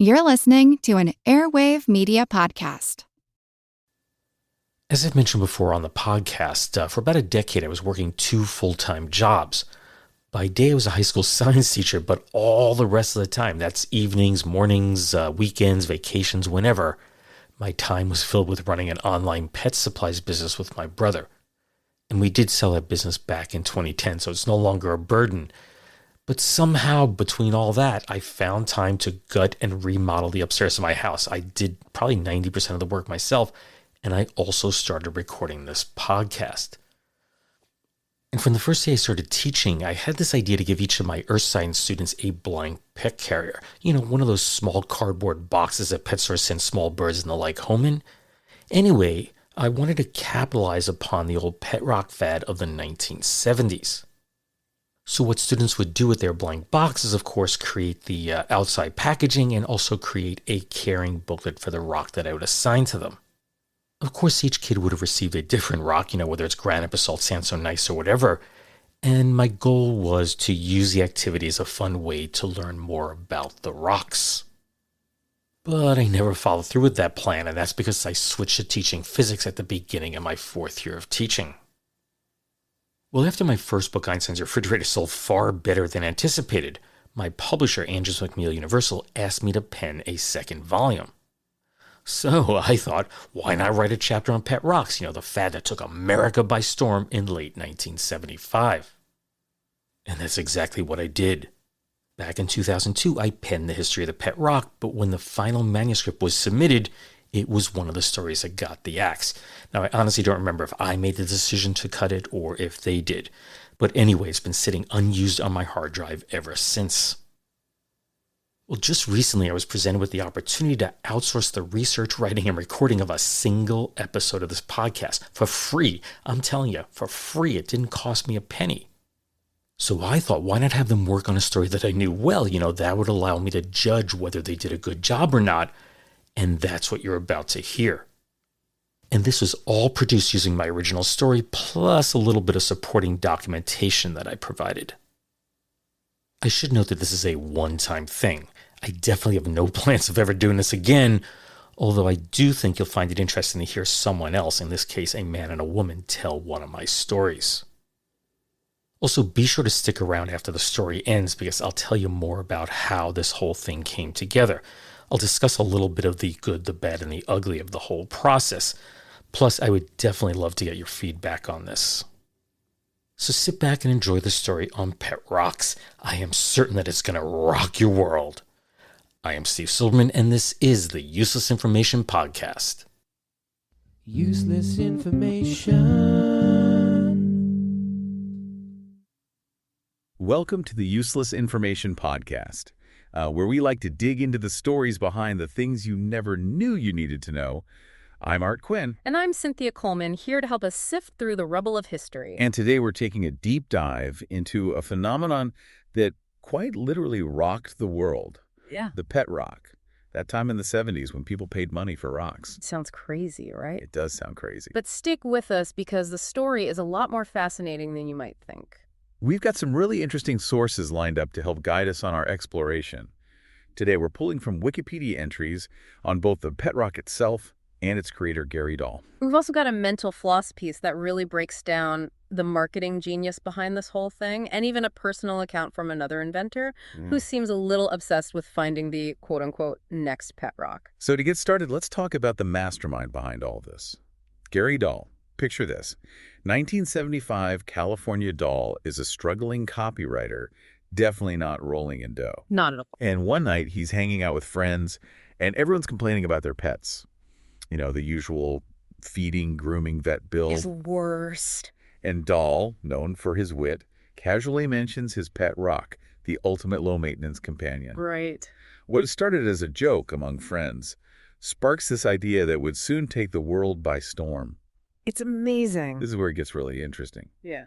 You're listening to an Airwave Media Podcast. As I've mentioned before on the podcast, for about a decade I was working 2 full-time jobs. By day I was a high school science teacher, but all the rest of the time, that's evenings, mornings, weekends, vacations, whenever, my time was filled with running an online pet supplies business with my brother. And we did sell that business back in 2010, so it's no longer a burden. But somehow, between all that, I found time to gut and remodel the upstairs of my house. I did probably 90% of the work myself, and I also started recording this podcast. And from the first day I started teaching, I had this idea to give each of my earth science students a blank pet carrier. You know, one of those small cardboard boxes that pet stores send small birds and the like home in. Anyway, I wanted to capitalize upon the old pet rock fad of the 1970s. So what students would do with their blank boxes, of course, create the outside packaging and also create a carrying booklet for the rock that I would assign to them. Of course, each kid would have received a different rock, whether it's granite, basalt, sandstone, gneiss, or whatever. And my goal was to use the activity as a fun way to learn more about the rocks. But I never followed through with that plan, and that's because I switched to teaching physics at the beginning of my 4th year of teaching. Well, after my first book, Einstein's Refrigerator, sold far better than anticipated, my publisher, Andrews McMeel Universal, asked me to pen a second volume. So I thought, why not write a chapter on pet rocks, the fad that took America by storm in late 1975. And that's exactly what I did. Back in 2002, I penned the history of the pet rock, but when the final manuscript was submitted, it was one of the stories that got the axe. Now, I honestly don't remember if I made the decision to cut it or if they did. But anyway, it's been sitting unused on my hard drive ever since. Well, just recently I was presented with the opportunity to outsource the research, writing, and recording of a single episode of this podcast for free. I'm telling you, for free. It didn't cost me a penny. So I thought, why not have them work on a story that I knew well? That would allow me to judge whether they did a good job or not. And that's what you're about to hear. And this was all produced using my original story, plus a little bit of supporting documentation that I provided. I should note that this is a one-time thing. I definitely have no plans of ever doing this again, although I do think you'll find it interesting to hear someone else, in this case a man and a woman, tell one of my stories. Also, be sure to stick around after the story ends because I'll tell you more about how this whole thing came together. I'll discuss a little bit of the good, the bad, and the ugly of the whole process. Plus, I would definitely love to get your feedback on this. So sit back and enjoy the story on pet rocks. I am certain that it's going to rock your world. I am Steve Silverman, and this is the Useless Information Podcast. Useless information. Welcome to the Useless Information Podcast, where we like to dig into the stories behind the things you never knew you needed to know. I'm Quinn. And I'm Cynthia Coleman, here to help us sift through the rubble of history. And today we're taking a deep dive into a phenomenon that quite literally rocked the world. Yeah. The pet rock. That time in the 70s when people paid money for rocks. It sounds crazy, right? It does sound crazy. But stick with us because the story is a lot more fascinating than you might think. We've got some really interesting sources lined up to help guide us on our exploration. Today we're pulling from Wikipedia entries on both the pet rock itself and its creator, Gary Dahl. We've also got a mental floss piece that really breaks down the marketing genius behind this whole thing, and even a personal account from another inventor who seems a little obsessed with finding the quote-unquote next pet rock. So to get started, let's talk about the mastermind behind all this. Gary Dahl. Picture this. 1975 California Dahl is a struggling copywriter, definitely not rolling in dough. Not at all. And one night he's hanging out with friends, and everyone's complaining about their pets. The usual feeding, grooming, vet bill. It's worst. And Dahl, known for his wit, casually mentions his pet rock, the ultimate low-maintenance companion. Right. What started as a joke among friends sparks this idea that would soon take the world by storm. It's amazing. This is where it gets really interesting. Yeah.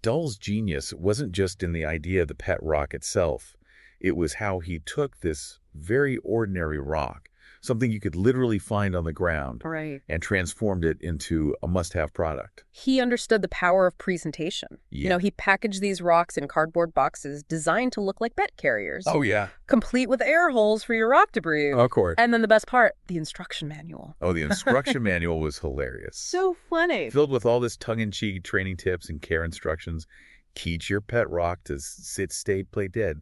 Dahl's genius wasn't just in the idea of the pet rock itself. It was how he took this very ordinary rock, something you could literally find on the ground, Right. and transformed it into a must-have product. He understood the power of presentation. Yeah. He packaged these rocks in cardboard boxes designed to look like pet carriers. Oh, yeah. Complete with air holes for your rock to breathe. Of course. And then the best part, the instruction manual. Oh, the instruction manual was hilarious. So funny. Filled with all this tongue-in-cheek training tips and care instructions. Teach your pet rock to sit, stay, play dead.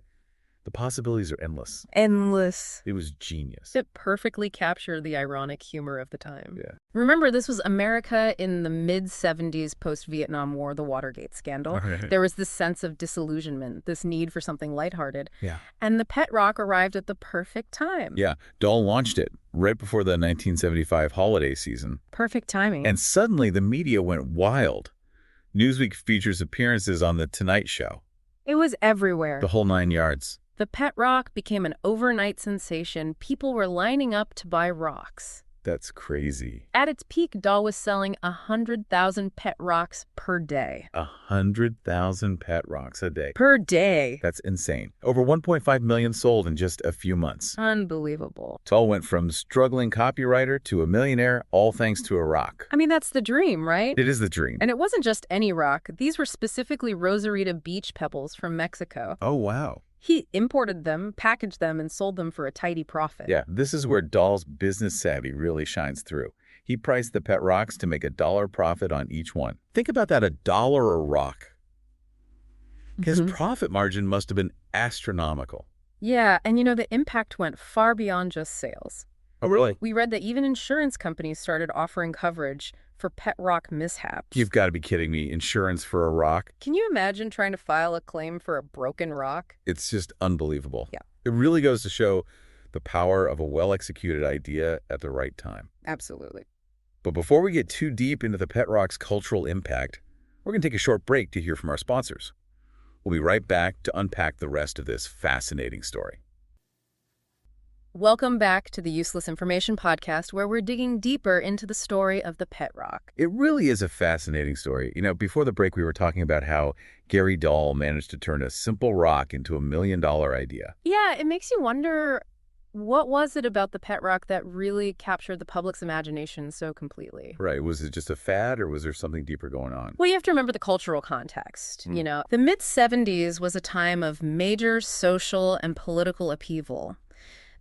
The possibilities are endless. Endless. It was genius. It perfectly captured the ironic humor of the time. Yeah. Remember, this was America in the mid-70s post-Vietnam War, the Watergate scandal. Right. There was this sense of disillusionment, this need for something lighthearted. Yeah. And the pet rock arrived at the perfect time. Yeah. Dahl launched it right before the 1975 holiday season. Perfect timing. And suddenly the media went wild. Newsweek features appearances on The Tonight Show. It was everywhere. The whole 9 yards. The pet rock became an overnight sensation. People were lining up to buy rocks. That's crazy. At its peak, Dahl was selling 100,000 pet rocks per day. 100,000 pet rocks a day. Per day. That's insane. Over 1.5 million sold in just a few months. Unbelievable. Dahl went from struggling copywriter to a millionaire, all thanks to a rock. I mean, that's the dream, right? It is the dream. And it wasn't just any rock. These were specifically Rosarita beach pebbles from Mexico. Oh, wow. He imported them, packaged them, and sold them for a tidy profit. Yeah, this is where Dahl's business savvy really shines through. He priced the pet rocks to make $1 profit on each one. Think about that, $1 a rock. His profit margin must have been astronomical. Yeah, and the impact went far beyond just sales. Oh, really? We read that even insurance companies started offering coverage for pet rock mishaps. You've got to be kidding me. Insurance for a rock? Can you imagine trying to file a claim for a broken rock? It's just unbelievable. Yeah. It really goes to show the power of a well-executed idea at the right time. Absolutely. But before we get too deep into the pet rock's cultural impact, we're going to take a short break to hear from our sponsors. We'll be right back to unpack the rest of this fascinating story. Welcome back to the Useless Information Podcast, where we're digging deeper into the story of the pet rock. It really is a fascinating story. Before the break, we were talking about how Gary Dahl managed to turn a simple rock into a $1 million idea. Yeah, it makes you wonder, what was it about the pet rock that really captured the public's imagination so completely? Right. Was it just a fad, or was there something deeper going on? Well, you have to remember the cultural context. The mid-70s was a time of major social and political upheaval.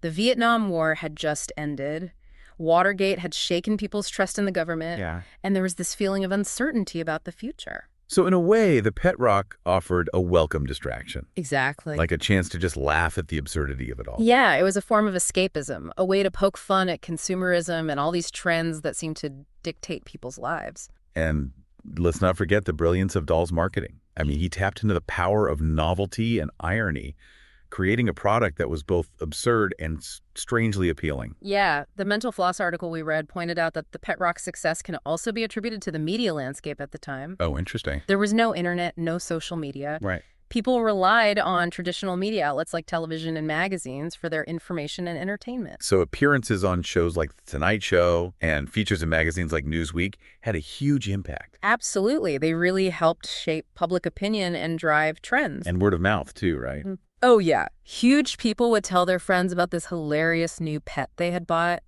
The Vietnam War had just ended. Watergate had shaken people's trust in the government. Yeah. And there was this feeling of uncertainty about the future. So in a way, the pet rock offered a welcome distraction. Exactly. Like a chance to just laugh at the absurdity of it all. Yeah, it was a form of escapism, a way to poke fun at consumerism and all these trends that seem to dictate people's lives. And let's not forget the brilliance of Dahl's marketing. I mean, he tapped into the power of novelty and irony, creating a product that was both absurd and strangely appealing. Yeah, the Mental Floss article we read pointed out that the pet rock's success can also be attributed to the media landscape at the time. Oh, interesting. There was no internet, no social media. Right. People relied on traditional media outlets like television and magazines for their information and entertainment. So appearances on shows like The Tonight Show and features in magazines like Newsweek had a huge impact. Absolutely. They really helped shape public opinion and drive trends. And word of mouth, too, right? Oh, yeah. Huge people would tell their friends about this hilarious new pet they had bought.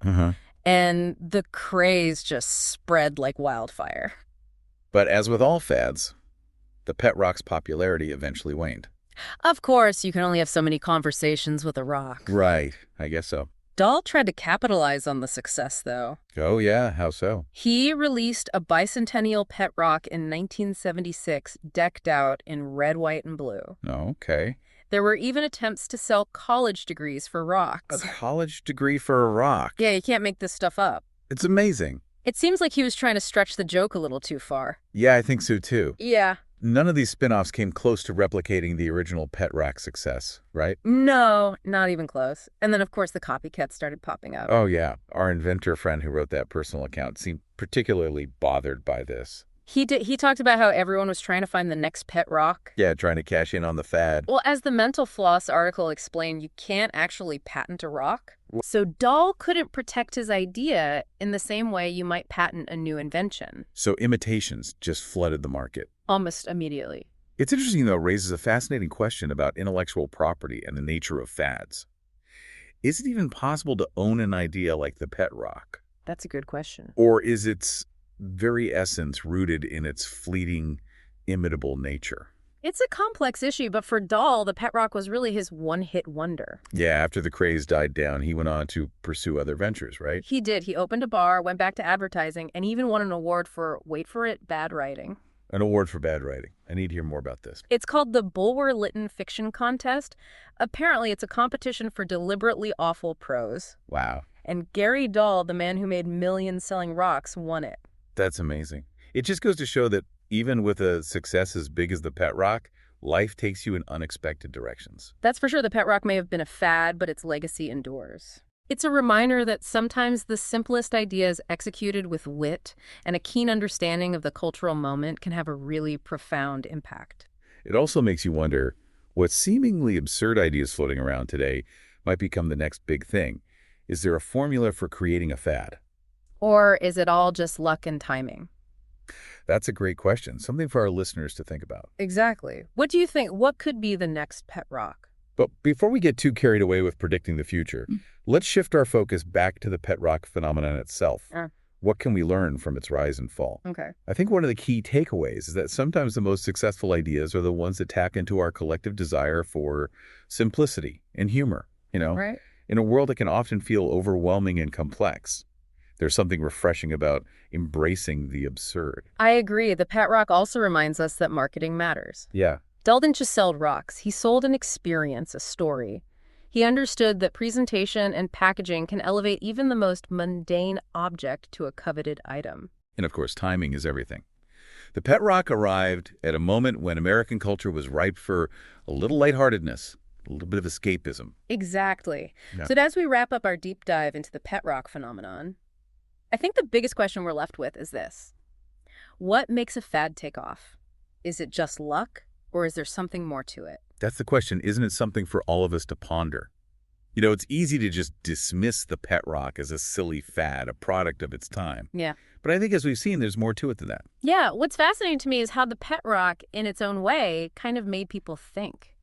And the craze just spread like wildfire. But as with all fads, the pet rock's popularity eventually waned. Of course, you can only have so many conversations with a rock. Right. I guess so. Dahl tried to capitalize on the success, though. Oh, yeah. How so? He released a bicentennial pet rock in 1976, decked out in red, white, and blue. Oh, okay. There were even attempts to sell college degrees for A rocks. college degree for a rock. Yeah, you can't make this stuff up. It's amazing. It seems like he was trying to stretch the joke a little too far. Yeah, I think so, too. Yeah. None of these spin-offs came close to replicating the original pet rock success, right? No, not even close. And then, of course, the copycats started popping up. Oh, yeah. Our inventor friend who wrote that personal account seemed particularly bothered by this. He talked about how everyone was trying to find the next pet rock. Yeah, trying to cash in on the fad. Well, as the Mental Floss article explained, you can't actually patent a rock. So Dahl couldn't protect his idea in the same way you might patent a new invention. So imitations just flooded the market. Almost immediately. It's interesting, though, raises a fascinating question about intellectual property and the nature of fads. Is it even possible to own an idea like the pet rock? That's a good question. Or is its very essence rooted in its fleeting, imitable nature? It's a complex issue, but for Dahl, the pet rock was really his one-hit wonder. Yeah, after the craze died down, he went on to pursue other ventures, right? He did. He opened a bar, went back to advertising, and even won an award for, wait for it, bad writing. An award for bad writing. I need to hear more about this. It's called the Bulwer-Lytton Fiction Contest. Apparently, it's a competition for deliberately awful prose. Wow. And Gary Dahl, the man who made millions selling rocks, won it. That's amazing. It just goes to show that even with a success as big as the pet rock, life takes you in unexpected directions. That's for sure. The pet rock may have been a fad, but its legacy endures. It's a reminder that sometimes the simplest ideas executed with wit and a keen understanding of the cultural moment can have a really profound impact. It also makes you wonder what seemingly absurd ideas floating around today might become the next big thing. Is there a formula for creating a fad? Or is it all just luck and timing? That's a great question. Something for our listeners to think about. Exactly. What do you think? What could be the next pet rock? But before we get too carried away with predicting the future, let's shift our focus back to the pet rock phenomenon itself. What can we learn from its rise and fall? Okay. I think one of the key takeaways is that sometimes the most successful ideas are the ones that tap into our collective desire for simplicity and humor, Right. In a world that can often feel overwhelming and complex. There's something refreshing about embracing the absurd. I agree. The pet rock also reminds us that marketing matters. Yeah. Dahl didn't just sell rocks. He sold an experience, a story. He understood that presentation and packaging can elevate even the most mundane object to a coveted item. And of course, timing is everything. The pet rock arrived at a moment when American culture was ripe for a little lightheartedness, a little bit of escapism. Exactly. Yeah. So as we wrap up our deep dive into the pet rock phenomenon, I think the biggest question we're left with is this. What makes a fad take off? Is it just luck, or is there something more to it? That's the question. Isn't it something for all of us to ponder? It's easy to just dismiss the pet rock as a silly fad, a product of its time. Yeah. But I think as we've seen, there's more to it than that. Yeah, what's fascinating to me is how the pet rock, in its own way, kind of made people think.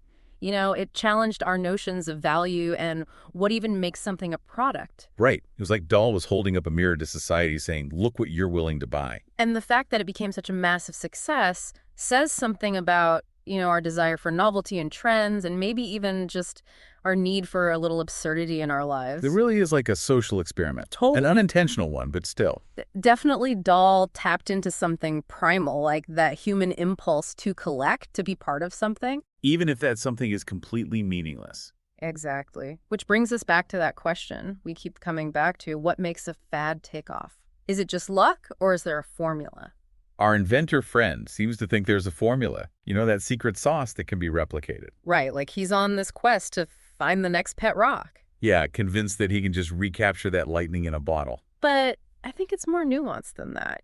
It challenged our notions of value and what even makes something a product. Right. It was like Dahl was holding up a mirror to society saying, look what you're willing to buy. And the fact that it became such a massive success says something about, our desire for novelty and trends, and maybe even just our need for a little absurdity in our lives. It really is like a social experiment. Totally. An unintentional one, but still. Definitely Dahl tapped into something primal, like that human impulse to collect, to be part of something. Even if that something is completely meaningless. Exactly. Which brings us back to that question we keep coming back to. What makes a fad take off? Is it just luck, or is there a formula? Our inventor friend seems to think there's a formula. That secret sauce that can be replicated. Right, like he's on this quest to find the next pet rock. Yeah, convinced that he can just recapture that lightning in a bottle. But I think it's more nuanced than that,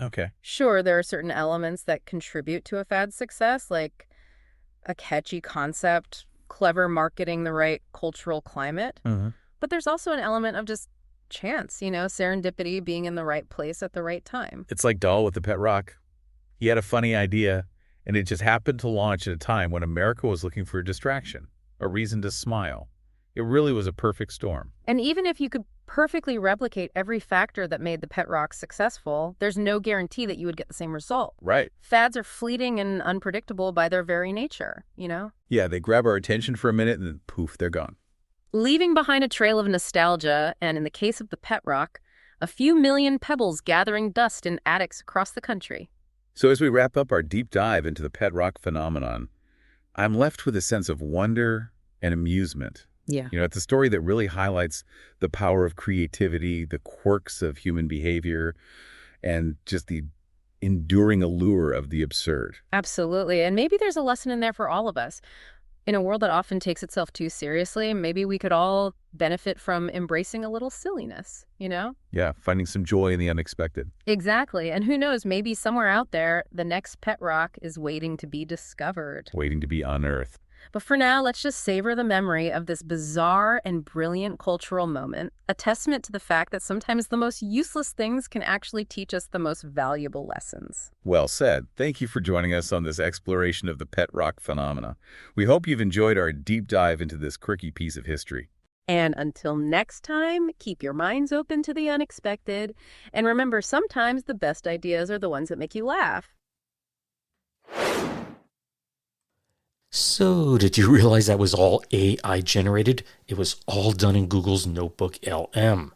Okay. Sure, there are certain elements that contribute to a fad's success, like a catchy concept, clever marketing, the right cultural climate. But there's also an element of just chance, serendipity, being in the right place at the right time. It's like Dahl with the pet rock. He had a funny idea, and it just happened to launch at a time when America was looking for a distraction, a reason to smile. It really was a perfect storm. And even if you could perfectly replicate every factor that made the pet rock successful, there's no guarantee that you would get the same result. Right. Fads are fleeting and unpredictable by their very nature, Yeah, they grab our attention for a minute, and then poof, they're gone. Leaving behind a trail of nostalgia, and in the case of the pet rock, a few million pebbles gathering dust in attics across the country. So as we wrap up our deep dive into the pet rock phenomenon, I'm left with a sense of wonder and amusement. Yeah. It's a story that really highlights the power of creativity, the quirks of human behavior, and just the enduring allure of the absurd. Absolutely. And maybe there's a lesson in there for all of us. In a world that often takes itself too seriously, maybe we could all benefit from embracing a little silliness, Yeah, finding some joy in the unexpected. Exactly. And who knows, maybe somewhere out there, the next pet rock is waiting to be discovered. Waiting to be unearthed. But for now, let's just savor the memory of this bizarre and brilliant cultural moment, a testament to the fact that sometimes the most useless things can actually teach us the most valuable lessons. Well said. Thank you for joining us on this exploration of the pet rock phenomena. We hope you've enjoyed our deep dive into this quirky piece of history. And until next time, keep your minds open to the unexpected. And remember, sometimes the best ideas are the ones that make you laugh. So, did you realize that was all AI generated? It was all done in Google's Notebook LM.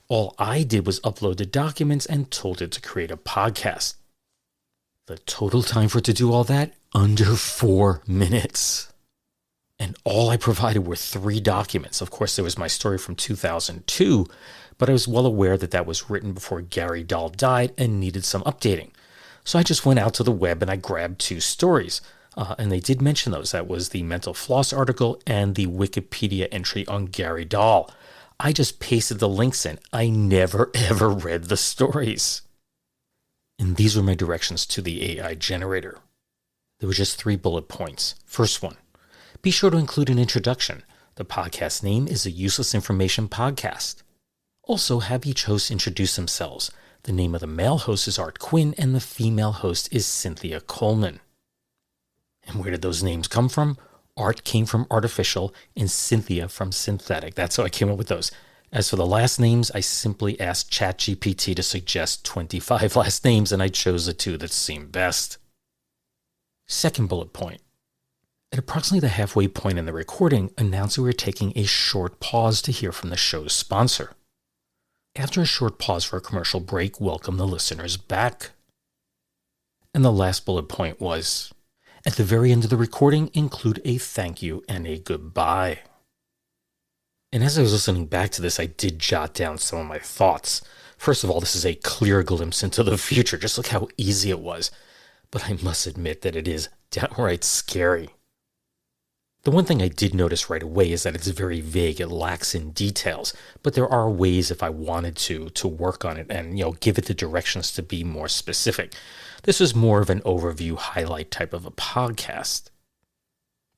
All I did was upload the documents and told it to create a podcast. The total time for it to do all that? Under 4 minutes. And all I provided were 3 documents. Of course, there was my story from 2002, but I was well aware that that was written before Gary Dahl died and needed some updating. So I just went out to the web and I grabbed 2 stories. And they did mention those. That was the Mental Floss article and the Wikipedia entry on Gary Dahl. I just pasted the links in. I never, ever read the stories. And these were my directions to the AI generator. There were just 3 bullet points. First one, be sure to include an introduction. The podcast name is a Useless Information Podcast. Also, have each host introduce themselves. The name of the male host is Art Quinn and the female host is Cynthia Coleman. And where did those names come from? Art came from artificial and Cynthia from synthetic. That's how I came up with those. As for the last names, I simply asked ChatGPT to suggest 25 last names and I chose the 2 that seemed best. Second bullet point. At approximately the halfway point in the recording, announce that we were taking a short pause to hear from the show's sponsor. After a short pause for a commercial break, welcome the listeners back. And the last bullet point was, at the very end of the recording, include a thank you and a goodbye. And as I was listening back to this, I did jot down some of my thoughts. First of all, this is a clear glimpse into the future. Just look how easy it was. But I must admit that it is downright scary. The one thing I did notice right away is that it's very vague. It lacks in details. But there are ways, if I wanted to work on it and, give it the directions to be more specific. This was more of an overview highlight type of a podcast.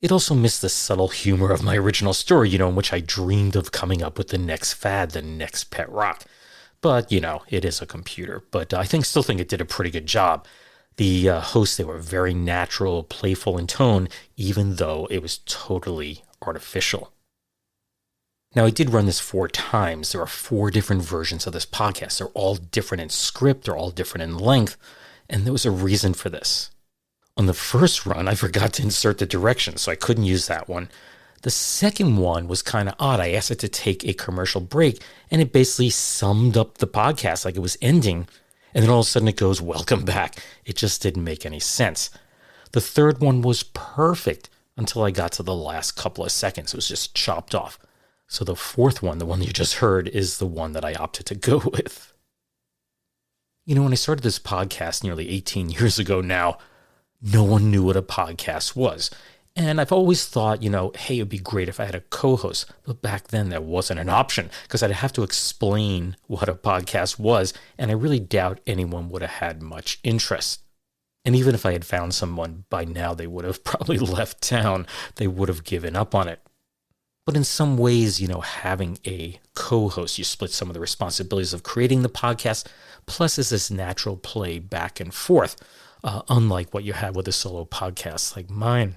It also missed the subtle humor of my original story, in which I dreamed of coming up with the next fad, the next pet rock. But, it is a computer. But I still think it did a pretty good job. The hosts, they were very natural, playful in tone, even though it was totally artificial. Now, I did run this 4 times. There are 4 different versions of this podcast. They're all different in script. They're all different in length. And there was a reason for this. On the first run, I forgot to insert the directions, so I couldn't use that one. The second one was kind of odd. I asked it to take a commercial break, and it basically summed up the podcast like it was ending. And then all of a sudden it goes, welcome back. It just didn't make any sense. The third one was perfect until I got to the last couple of seconds. It was just chopped off. So the fourth one, the one you just heard, is the one that I opted to go with. When I started this podcast nearly 18 years ago now, no one knew what a podcast was. And I've always thought, hey, it'd be great if I had a co-host. But back then, that wasn't an option because I'd have to explain what a podcast was. And I really doubt anyone would have had much interest. And even if I had found someone, by now they would have probably left town. They would have given up on it. But in some ways, having a co-host, you split some of the responsibilities of creating the podcast, plus is this natural play back and forth, unlike what you have with a solo podcast like mine.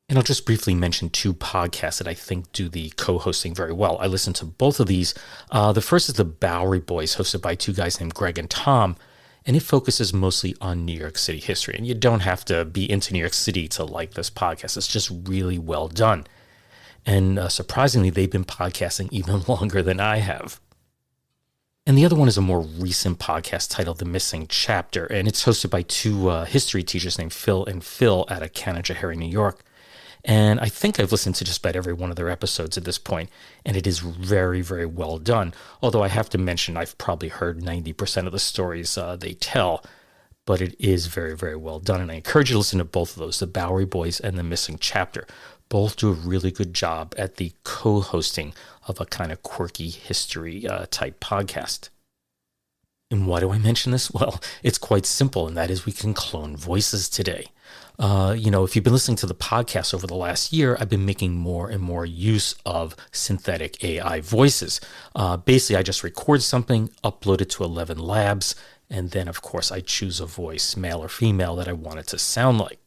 And I'll just briefly mention 2 podcasts that I think do the co-hosting very well. I listen to both of these. The first is the Bowery Boys, hosted by 2 guys named Greg and Tom, and it focuses mostly on New York City history. And you don't have to be into New York City to like this podcast. It's just really well done. And surprisingly, they've been podcasting even longer than I have. And the other one is a more recent podcast titled The Missing Chapter, and it's hosted by 2 history teachers named Phil and Phil out of Canajoharie, New York. And I think I've listened to just about every one of their episodes at this point, and it is very, very well done. Although I have to mention I've probably heard 90% of the stories they tell, but it is very, very well done. And I encourage you to listen to both of those, The Bowery Boys and The Missing Chapter. Both do a really good job at the co-hosting of a kind of quirky history type podcast. And why do I mention this? Well, it's quite simple, and that is we can clone voices today. If you've been listening to the podcast over the last year, I've been making more and more use of synthetic AI voices. Basically, I just record something, upload it to 11 Labs, and then, of course, I choose a voice, male or female, that I want it to sound like.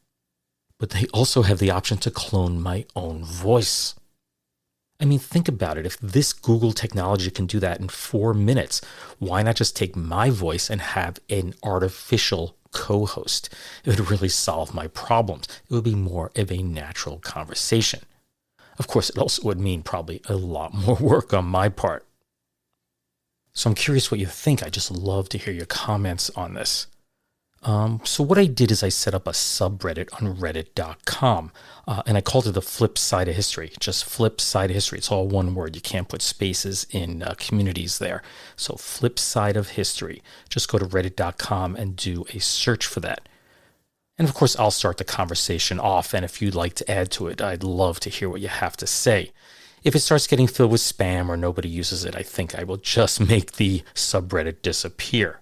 But they also have the option to clone my own voice. I mean, think about it. If this Google technology can do that in 4 minutes, why not just take my voice and have an artificial co-host? It would really solve my problems. It would be more of a natural conversation. Of course, it also would mean probably a lot more work on my part. So I'm curious what you think. I'd just love to hear your comments on this. So what I did is I set up a subreddit on reddit.com, and I called it the flip side of history. Just flip side of history. It's all one word. You can't put spaces in communities there. So flip side of history. Just go to reddit.com and do a search for that. And of course, I'll start the conversation off, and if you'd like to add to it, I'd love to hear what you have to say. If it starts getting filled with spam or nobody uses it, I think I will just make the subreddit disappear.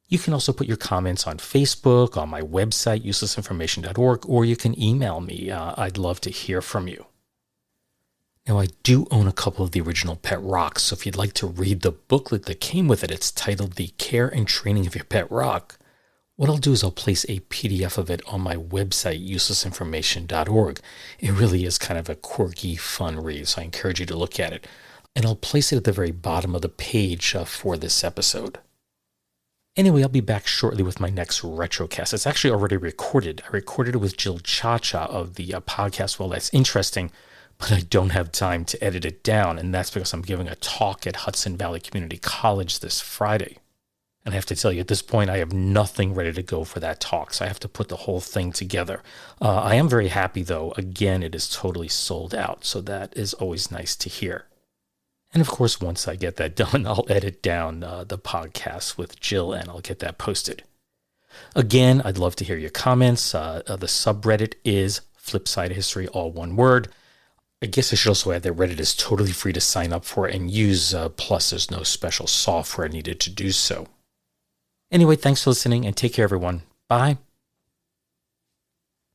You can also put your comments on Facebook, on my website, uselessinformation.org, or you can email me. I'd love to hear from you. Now, I do own a couple of the original Pet Rocks, so if you'd like to read the booklet that came with it, it's titled The Care and Training of Your Pet Rock. What I'll do is I'll place a PDF of it on my website, uselessinformation.org. It really is kind of a quirky, fun read, so I encourage you to look at it. And I'll place it at the very bottom of the page for this episode. Anyway, I'll be back shortly with my next Retrocast. It's actually already recorded. I recorded it with Jill Cha-Cha of the podcast Well, That's Interesting, but I don't have time to edit it down, and that's because I'm giving a talk at Hudson Valley Community College this Friday. And I have to tell you, at this point, I have nothing ready to go for that talk, so I have to put the whole thing together. I am very happy, though. Again, it is totally sold out, so that is always nice to hear. And of course, once I get that done, I'll edit down the podcast with Jill, and I'll get that posted. Again, I'd love to hear your comments. The subreddit is Flipside History, all one word. I guess I should also add that Reddit is totally free to sign up for and use, plus there's no special software needed to do so. Anyway, thanks for listening, and take care, everyone. Bye.